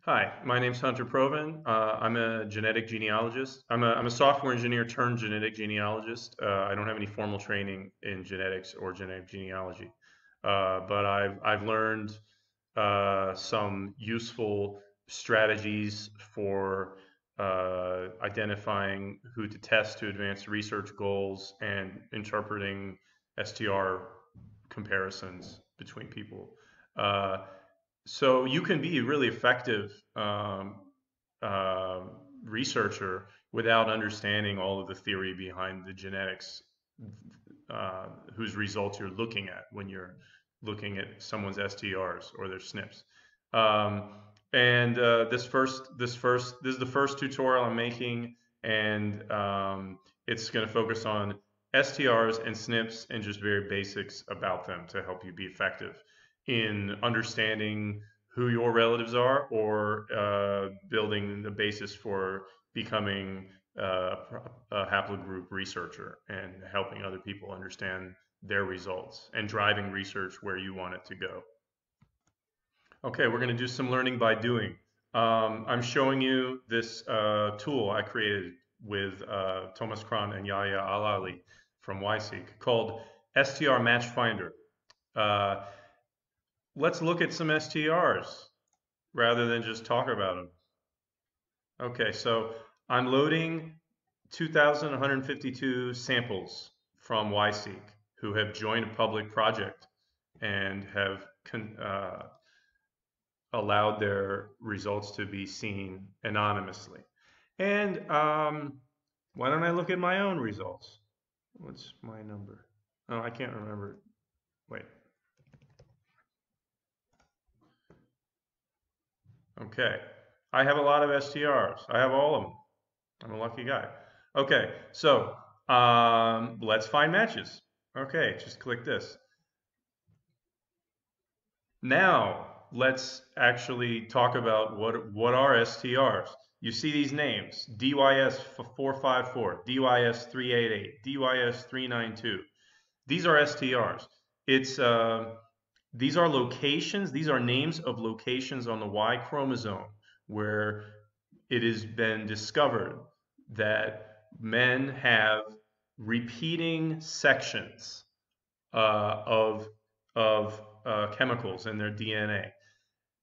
Hi, my name's Hunter Proven. I'm a genetic genealogist. I'm a software engineer turned genetic genealogist. I don't have any formal training in genetics or genetic genealogy, but I've learned some useful strategies for identifying who to test to advance research goals and interpreting STR comparisons between people. Uh, so you can be a really effective uh, researcher without understanding all of the theory behind the genetics, whose results you're looking at when you're looking at someone's STRs or their SNPs. This is the first tutorial I'm making, and it's going to focus on STRs and SNPs and just very basics about them to help you be effective in understanding who your relatives are, or building the basis for becoming a haplogroup researcher and helping other people understand their results and driving research where you want it to go. Okay, we're going to do some learning by doing. I'm showing you this tool I created with Thomas Kron and Yahya Alleli from YSEQ called STR Match Finder. Let's look at some STRs rather than just talk about them. Okay, so I'm loading 2,152 samples from YSEQ who have joined a public project and have allowed their results to be seen anonymously. And why don't I look at my own results? What's my number? Oh, I can't remember. Wait. Okay. I have a lot of STRs. I have all of them. I'm a lucky guy. Okay, so let's find matches. Okay, just click this. Now let's actually talk about what are STRs. You see these names: DYS 454, DYS 388, DYS 392. These are STRs. These are locations. These are names of locations on the Y chromosome where it has been discovered that men have repeating sections of chemicals in their DNA.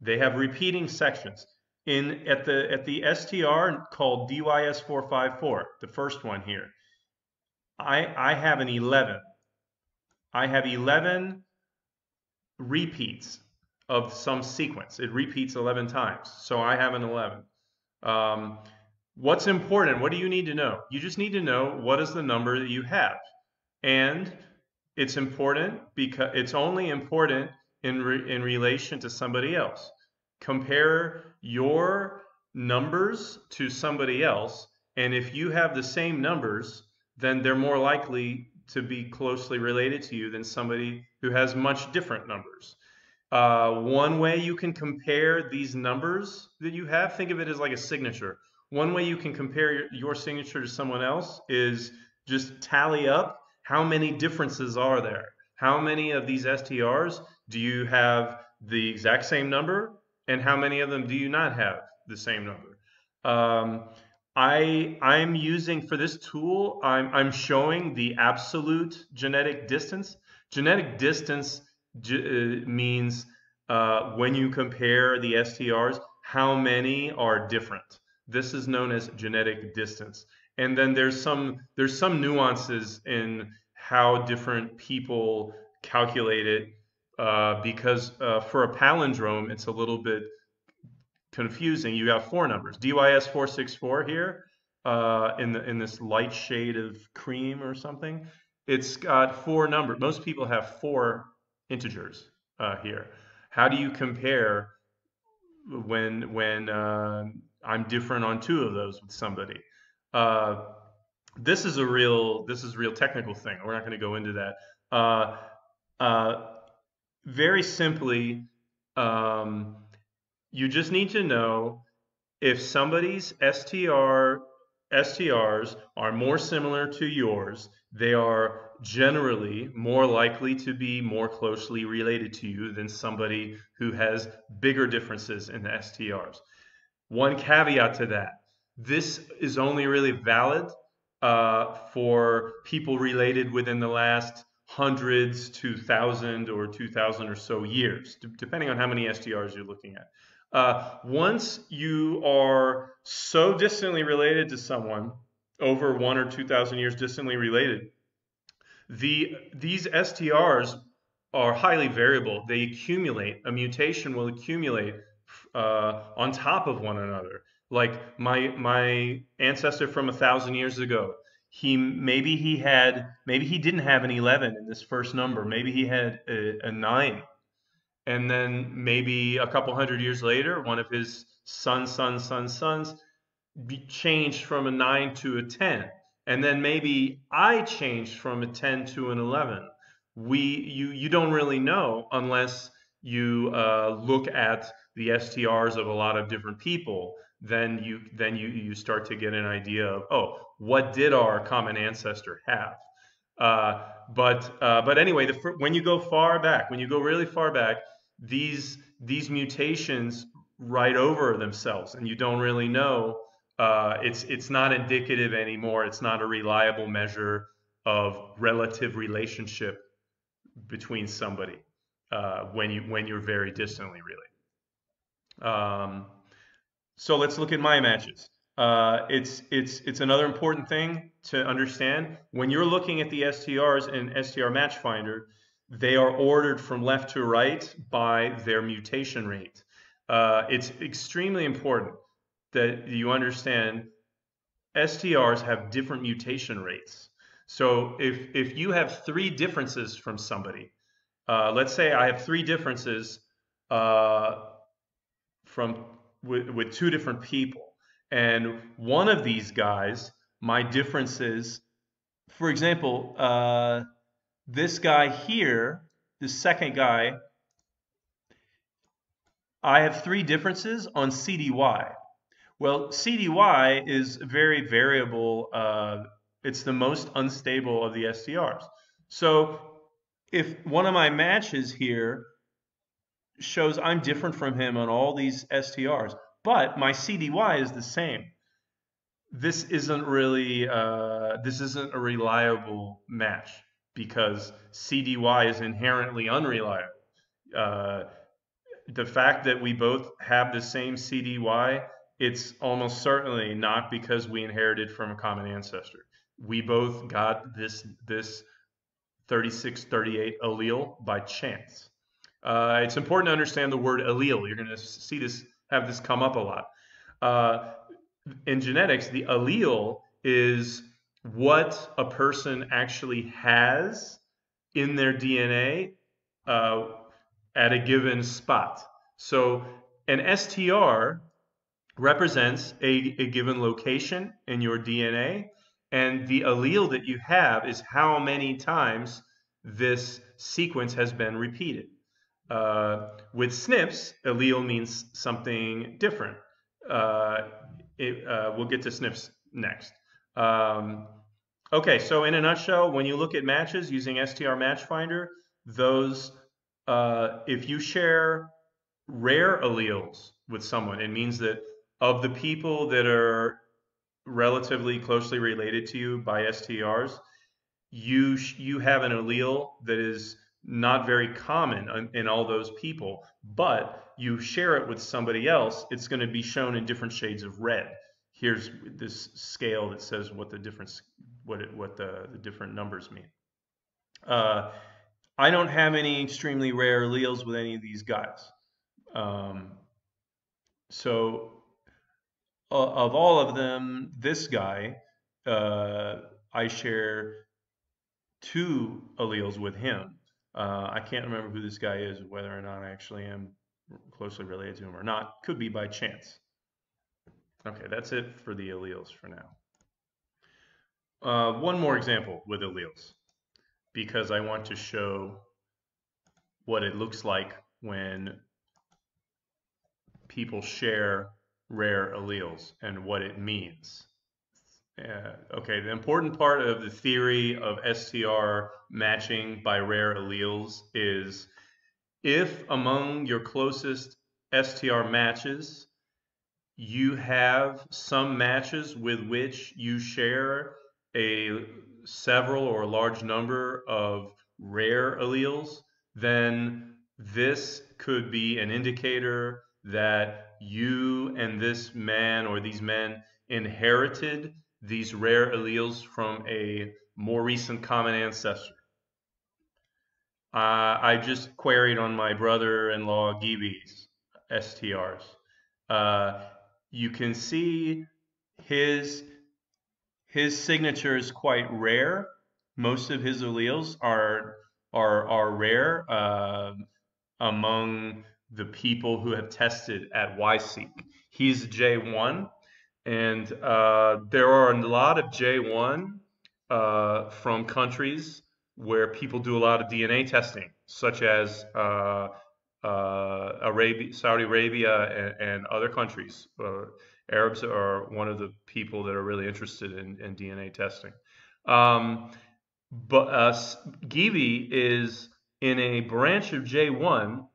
They have repeating sections. At the STR called DYS 454, the first one here, I have an 11. I have 11 repeats of some sequence. It repeats 11 times, so I have an 11. What's important? What do you need to know? You just need to know what is the number that you have. And it's important because it's only important in relation to somebody else. Compare your numbers to somebody else, and if you have the same numbers, then they're more likely to be closely related to you than somebody who has much different numbers. One way you can compare these numbers that you have, think of it as like a signature. One way you can compare your signature to someone else is just tally up how many differences are there. How many of these STRs do you have the exact same number, and how many of them do you not have the same number? I'm using for this tool, I'm showing the absolute genetic distance. Genetic distance means when you compare the STRs, how many are different. This is known as genetic distance. And then there's some nuances in how different people calculate it, because for a palindrome, it's a little bit confusing. You have four numbers. DYS 464 here, in this light shade of cream or something. It's got four numbers. Most people have four integers here. How do you compare when I'm different on two of those with somebody? This is a real technical thing. We're not going to go into that. Very simply, you just need to know if somebody's STRs are more similar to yours. They are generally more likely to be more closely related to you than somebody who has bigger differences in the STRs. One caveat to that: this is only really valid for people related within the last hundreds to thousand or 2,000 or so years, depending on how many STRs you're looking at. Once you are so distantly related to someone, over 1 or 2,000 years distantly related, these STRs are highly variable. They accumulate. A mutation will accumulate on top of one another. Like my ancestor from 1,000 years ago, maybe he didn't have an 11 in this first number. Maybe he had a 9, and then maybe a couple hundred years later, one of his sons changed from a 9 to a 10, and then maybe I changed from a 10 to an 11. You don't really know unless you look at the STRs of a lot of different people. Then you start to get an idea of, oh, what did our common ancestor have? But anyway, when you go far back, when you go really far back, these mutations write over themselves, and you don't really know. It's not indicative anymore. It's not a reliable measure of relative relationship between somebody when you're very distantly related. So let's look at my matches. It's another important thing to understand. When you're looking at the STRs in STR Match Finder, they are ordered from left to right by their mutation rate. It's extremely important that you understand STRs have different mutation rates. So if you have 3 differences from somebody, let's say I have 3 differences from with 2 different people, and one of these guys, my differences, for example, this guy here, the second guy, I have 3 differences on CDY. Well, CDY is very variable. It's the most unstable of the STRs. So if one of my matches here shows I'm different from him on all these STRs, but my CDY is the same, this isn't a reliable match because CDY is inherently unreliable. The fact that we both have the same CDY, it's almost certainly not because we inherited from a common ancestor. We both got this 3638 allele by chance. It's important to understand the word allele. You're going to see have this come up a lot. In genetics, the allele is what a person actually has in their DNA at a given spot. So an STR represents a given location in your DNA, and the allele that you have is how many times this sequence has been repeated. With SNPs, allele means something different. We'll get to SNPs next. Okay, so in a nutshell, when you look at matches using STR Match Finder, those if you share rare alleles with someone, it means that of the people that are relatively closely related to you by STRs, you have an allele that is not very common in all those people, but you share it with somebody else, it's going to be shown in different shades of red. Here's this scale that says what the different numbers mean. I don't have any extremely rare alleles with any of these guys. So of all of them, this guy, I share 2 alleles with him. I can't remember who this guy is, whether or not I actually am closely related to him or not. Could be by chance. Okay, that's it for the alleles for now. One more example with alleles, because I want to show what it looks like when people share rare alleles and what it means. Okay, the important part of the theory of STR matching by rare alleles is if among your closest STR matches, you have some matches with which you share a several or a large number of rare alleles, then this could be an indicator that you and this man or these men inherited these rare alleles from a more recent common ancestor. I just queried on my brother-in-law Gibi's STRs. Uh, you can see his his signature is quite rare. Most of his alleles are rare among the people who have tested at YSEQ. He's J1, and there are a lot of J1 from countries where people do a lot of DNA testing, such as Saudi Arabia, and other countries. Arabs are one of the people that are really interested in DNA testing. But Givi is in a branch of J1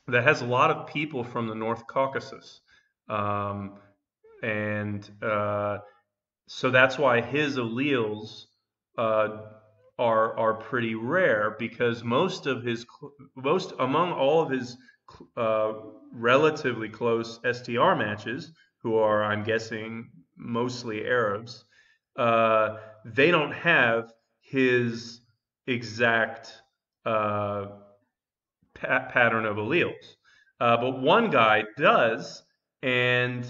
that has a lot of people from the North Caucasus. And so that's why his alleles are pretty rare, because most among all of his relatively close STR matches, who are, I'm guessing, mostly Arabs, they don't have his exact pattern of alleles. But one guy does, and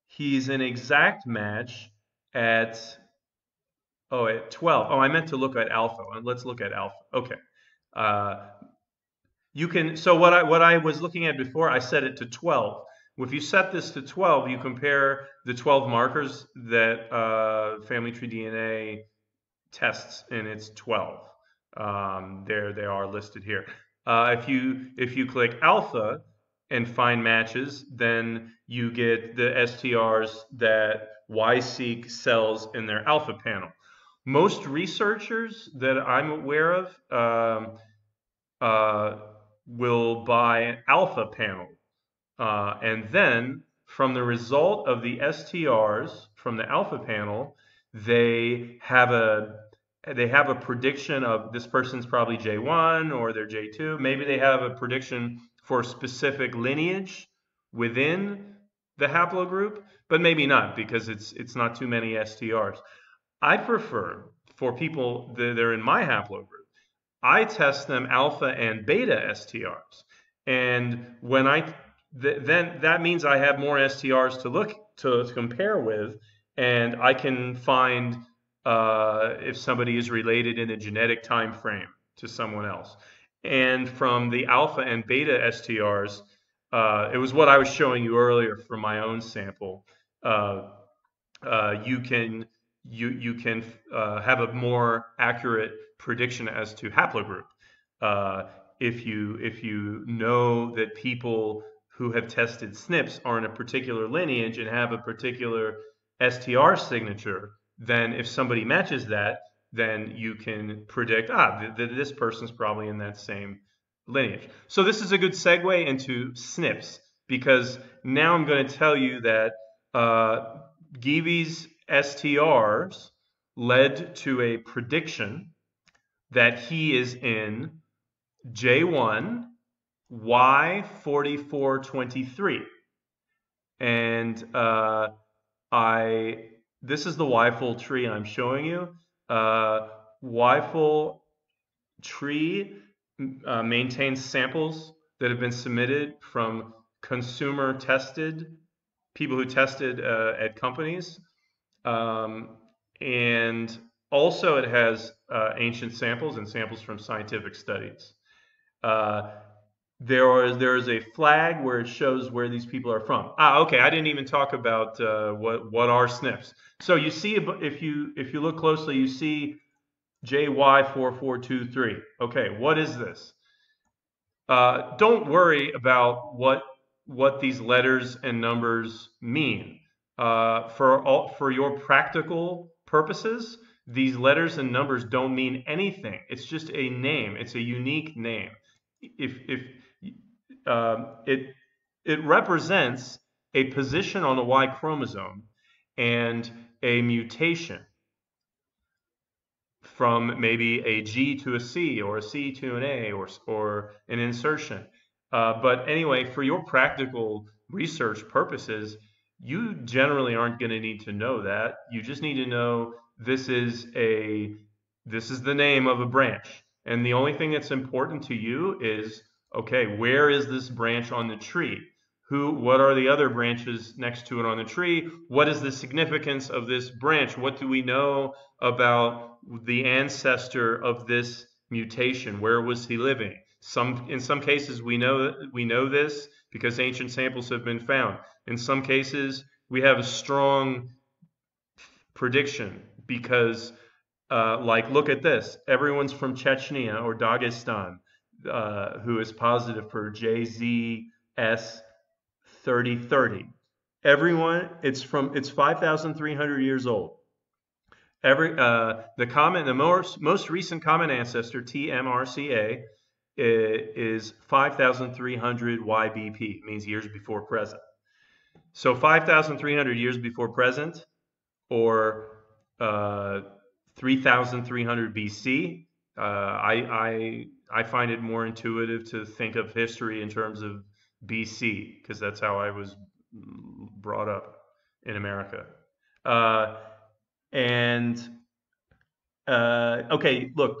he's an exact match at at 12. Oh, I meant to look at alpha. Let's look at alpha. Okay. You can, so what I was looking at before, I set it to 12. If you set this to 12, you compare the 12 markers that Family Tree DNA tests, and it's 12. There they are listed here. If you click alpha and find matches, then you get the STRs that YSEQ sells in their alpha panel. Most researchers that I'm aware of will buy an alpha panel, and then from the result of the STRs from the alpha panel, they have a prediction of this person's probably J1 or they're J2. Maybe they have a prediction for a specific lineage within the haplogroup, but maybe not, because it's not too many STRs. I prefer, for people that are in my haplogroup, I test them alpha and beta STRs, and when then that means I have more STRs to look to compare with, and I can find if somebody is related in a genetic time frame to someone else. And from the alpha and beta STRs, it was what I was showing you earlier from my own sample. You can have a more accurate prediction as to haplogroup. If you know that people who have tested SNPs are in a particular lineage and have a particular STR signature, then if somebody matches that, then you can predict, this person's probably in that same lineage. So this is a good segue into SNPs, because now I'm going to tell you that Givi's STRs led to a prediction that he is in J1 Y4423, and this is the YFull tree I'm showing you. YFull tree maintains samples that have been submitted from consumer tested people who tested at companies, and also it has ancient samples and samples from scientific studies. There is a flag where it shows where these people are from. Okay, I didn't even talk about what are SNPs. So you see, if you look closely, you see JY4423. Okay, what is this? Don't worry about what these letters and numbers mean. For your practical purposes, these letters and numbers don't mean anything. It's just a name. It's a unique name. It represents a position on the Y chromosome and a mutation from maybe a G to a C or a C to an A or an insertion. But anyway, for your practical research purposes, you generally aren't going to need to know that. You just need to know this is the name of a branch. And the only thing that's important to you is, okay, where is this branch on the tree? What are the other branches next to it on the tree? What is the significance of this branch? What do we know about the ancestor of this mutation? Where was he living? In some cases we know this because ancient samples have been found. In some cases we have a strong prediction because like, look at this. Everyone's from Chechnya or Dagestan who is positive for JZS 3030. Everyone, it's 5,300 years old. The most recent common ancestor, TMRCA, is 5,300 YBP, means years before present. So 5,300 years before present, or 3,300 BC. I find it more intuitive to think of history in terms of BC because that's how I was brought up in America. Okay, look,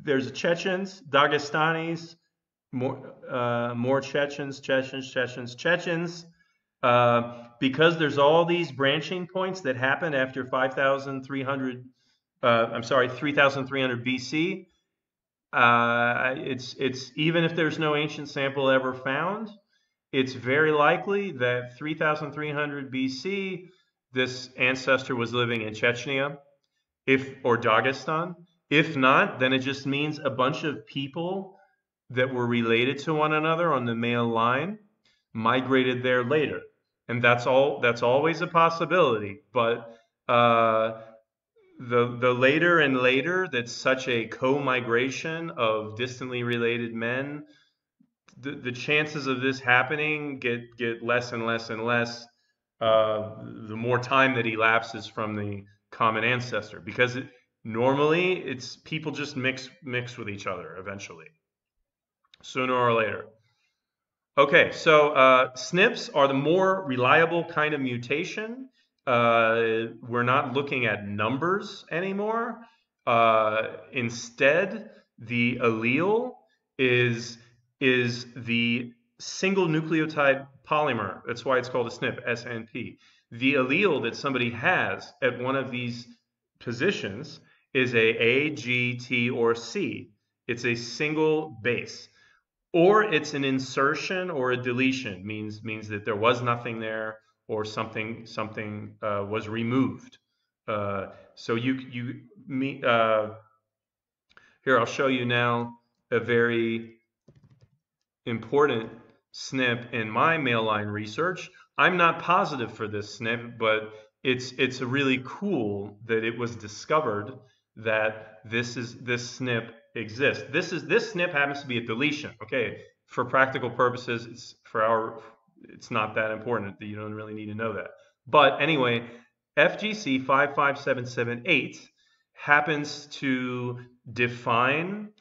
there's Chechens, Dagestanis, more Chechens. Because there's all these branching points that happen after 3,300 BC. It's even if there's no ancient sample ever found, it's very likely that 3,300 BC, this ancestor was living in Chechnya, or Dagestan. If not, then it just means a bunch of people that were related to one another on the male line migrated there later, and that's always a possibility. But the later and later that's such a co-migration of distantly related men, the chances of this happening get less and less and less the more time that elapses from the common ancestor, because normally it's people just mix with each other eventually, sooner or later. Okay, so SNPs are the more reliable kind of mutation. We're not looking at numbers anymore. Instead, the allele is the single nucleotide polymer. That's why it's called a SNP, SNP. The allele that somebody has at one of these positions is A, G, T, or C. It's a single base. Or it's an insertion or a deletion, means that there was nothing there, or something was removed. So here I'll show you now a very important SNP in my male line research. I'm not positive for this SNP, but it's really cool that it was discovered that this SNP exists. This SNP happens to be a deletion. Okay, for practical purposes, it's not that important. You don't really need to know that. But anyway, FGC 55778 happens to define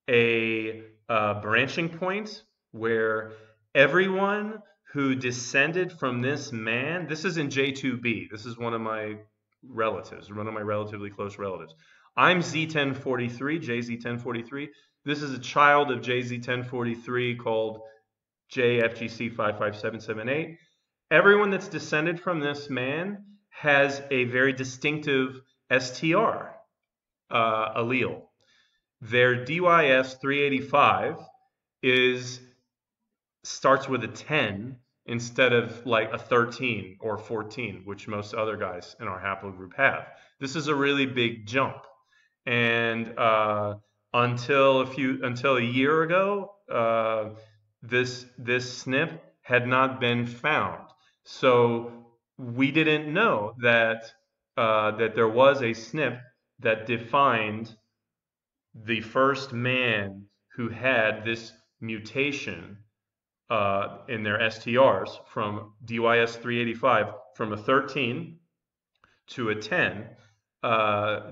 a branching point where everyone who descended from this man, this is in J2B, this is one of my relatives, one of my relatively close relatives. I'm Z1043, JZ1043. This is a child of JZ1043 called JFGC 55778. Everyone that's descended from this man has a very distinctive STR allele. Their DYS 385 starts with a 10 instead of like a 13 or 14, which most other guys in our haplogroup have. This is a really big jump. And until a year ago, this SNP had not been found. So we didn't know that there was a SNP that defined the first man who had this mutation in their STRs from DYS 385 from a 13 to a 10.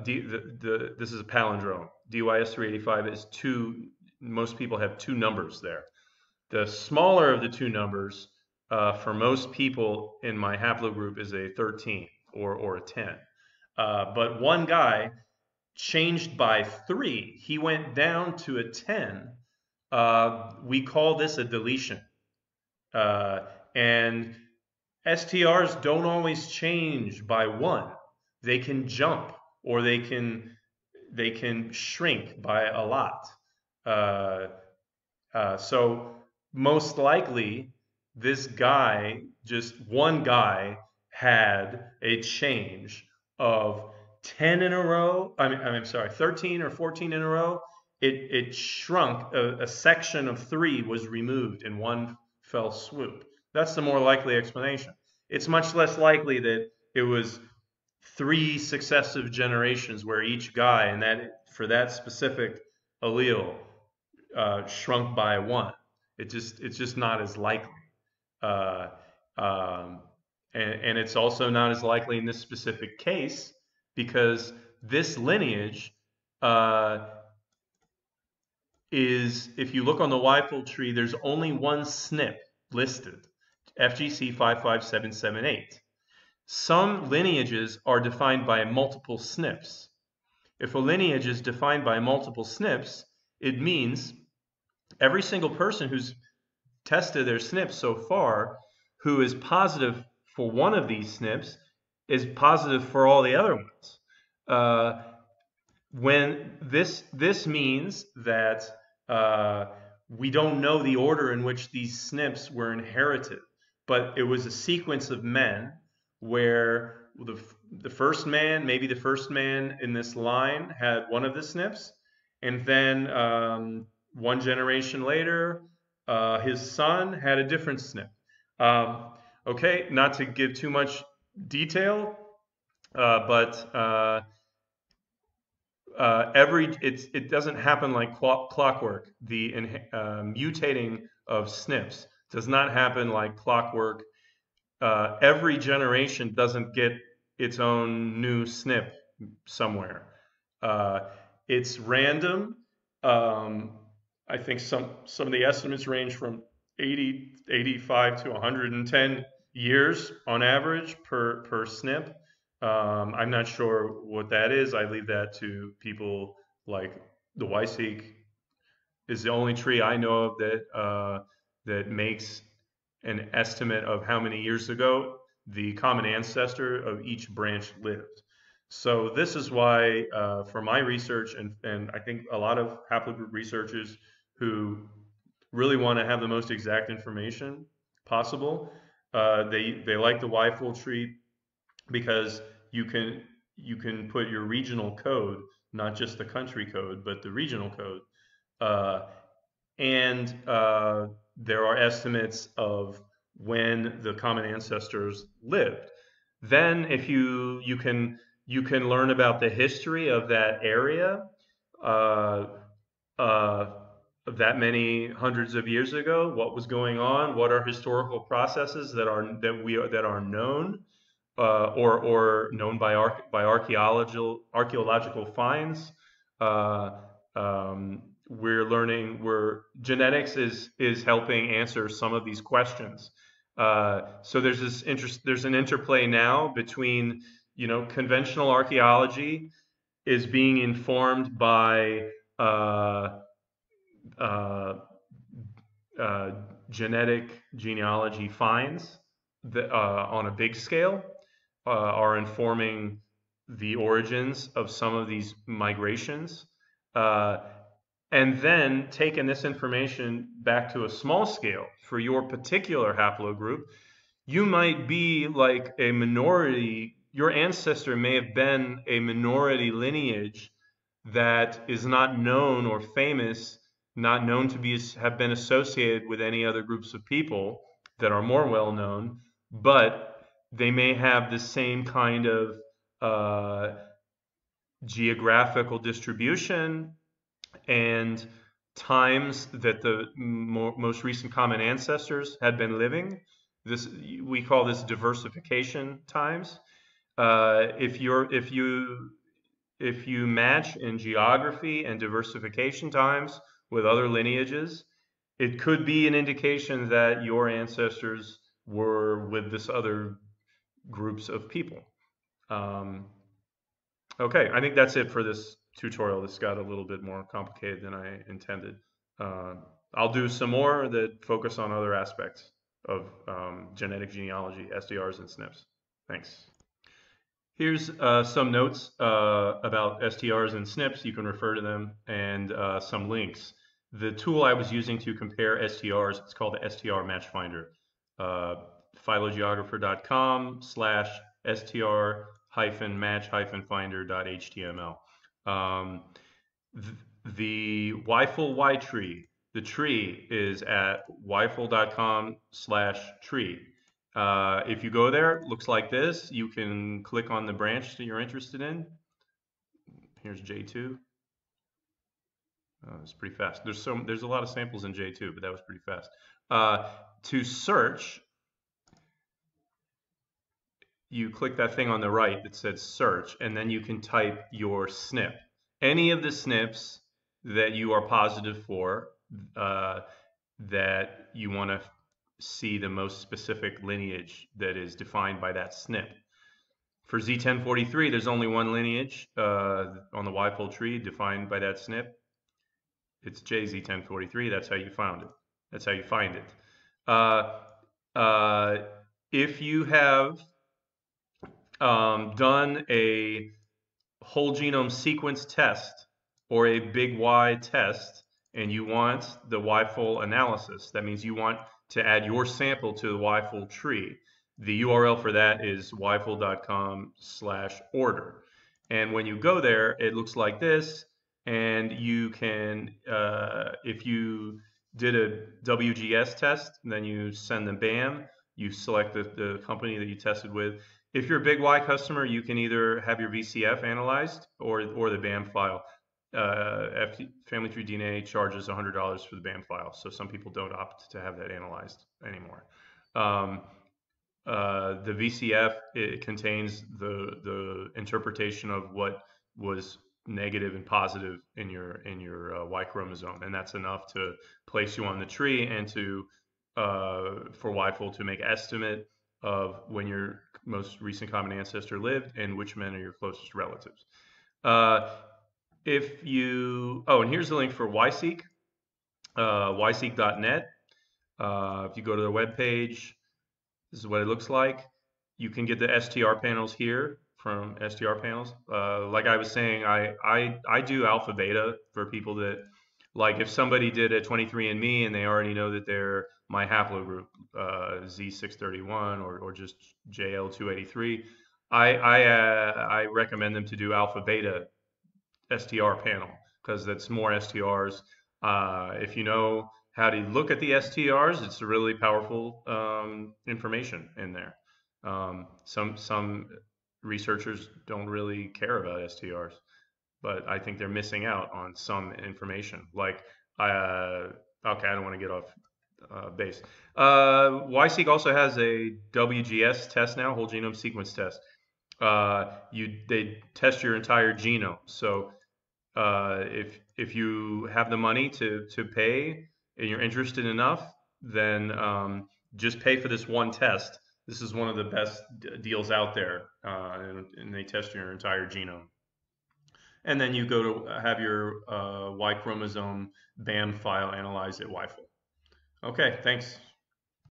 This is a palindrome. DYS 385 is two. Most people have two numbers there. The smaller of the two numbers for most people in my haplogroup is a 13 or a 10. But one guy changed by 3. He went down to a 10. We call this a deletion. And STRs don't always change by 1. They can jump, or they can shrink by a lot. So most likely, this guy, just one guy, had a change of 10 in a row. I'm sorry, 13 or 14 in a row. It shrunk. A section of 3 was removed in one fell swoop. That's the more likely explanation. It's much less likely that it was 3 successive generations where each guy, and that for that specific allele, shrunk by 1. It's just not as likely. Uh, and it's also not as likely in this specific case because this lineage is, if you look on the YFull tree, there's only one SNP listed, FGC 55778. Some lineages are defined by multiple SNPs. If a lineage is defined by multiple SNPs, it means every single person who's tested their SNPs so far who is positive for one of these SNPs is positive for all the other ones. When this means that we don't know the order in which these SNPs were inherited, but it was a sequence of men where the first man, maybe the first man in this line had one of the SNPs, and then one generation later, his son had a different SNP. Okay, not to give too much detail, but it doesn't happen like clockwork. The mutating of SNPs does not happen like clockwork. Every generation doesn't get its own new SNP somewhere. It's random. I think some of the estimates range from 85 to 110 years on average per SNP. I'm not sure what that is. I leave that to people like the YSEQ is the only tree I know of that makes an estimate of how many years ago the common ancestor of each branch lived. So this is why, for my research, and I think a lot of haplogroup researchers who really want to have the most exact information possible, they like the YFull tree because you can put your regional code, not just the country code, but the regional code. And there are estimates of when the common ancestors lived. Then, if you can learn about the history of that area, uh, uh, that many hundreds of years ago, what was going on, what are historical processes that are known, or known by archaeological finds. Uh, we're learning where genetics is helping answer some of these questions. So there's an interplay now between, conventional archaeology is being informed by uh, genetic genealogy finds that, on a big scale, are informing the origins of some of these migrations. And then taking this information back to a small scale for your particular haplogroup, you might be like a minority. Your ancestor may have been a minority lineage that is not known or famous, not known to have been associated with any other groups of people that are more well known, but they may have the same kind of geographical distribution and times that the most recent common ancestors had been living. This, we call this diversification times. If you match in geography and diversification times with other lineages, it could be an indication that your ancestors were with this other groups of people. Um, okay, I think that's it for this tutorial. This got a little bit more complicated than I intended. Uh, I'll do some more that focus on other aspects of genetic genealogy, STRs and SNPs. Thanks. Here's some notes about STRs and SNPs. You can refer to them, and some links. The tool I was using to compare STRs, it's called the STR Match Finder. Phylogeographer.com/STR-match-finder.html. The YFull Y tree, the tree is at yfull.com/tree. If you go there, it looks like this. You can click on the branch that you're interested in. Here's J2. It's pretty fast. There's a lot of samples in J2, but that was pretty fast. To search, you click that thing on the right that says search, and then you can type your SNP. Any of the SNPs that you are positive for, that you want to see the most specific lineage that is defined by that SNP. For Z1043, there's only one lineage on the YFull tree defined by that SNP. It's JZ1043. That's how you found it. That's how you find it. If you have done a whole genome sequence test or a big Y test, and you want the YFull analysis, that means you want to add your sample to the YFull tree. The URL for that is yfull.com/order. And when you go there, it looks like this. And you can, if you did a WGS test, and then you send them BAM, you select the company that you tested with. If you're a big Y customer, you can either have your VCF analyzed or the BAM file. Family Tree DNA charges $100 for the BAM file, so some people don't opt to have that analyzed anymore. The VCF, it contains the interpretation of what was negative and positive in your Y chromosome, and that's enough to place you on the tree and to for YFull to make estimate of when your most recent common ancestor lived and which men are your closest relatives. If you, and here's the link for YSEQ, YSEQ.net. If you go to their webpage, this is what it looks like. You can get the STR panels here from STR panels. Like I was saying, I do alpha beta for people that, like if somebody did a 23andMe and they already know that they're my haplogroup, Z631 or just JL283, I recommend them to do alpha beta STR panel because that's more STRs. If you know how to look at the STRs, it's really powerful information in there. Some researchers don't really care about STRs, but I think they're missing out on some information. Like, okay, I don't want to get off base. YSEQ also has a WGS test now, whole genome sequence test. They test your entire genome. So if you have the money to pay and you're interested enough, then just pay for this one test. This is one of the best deals out there, and they test your entire genome. And then you go to have your Y chromosome BAM file analyzed at YFull. Okay, thanks.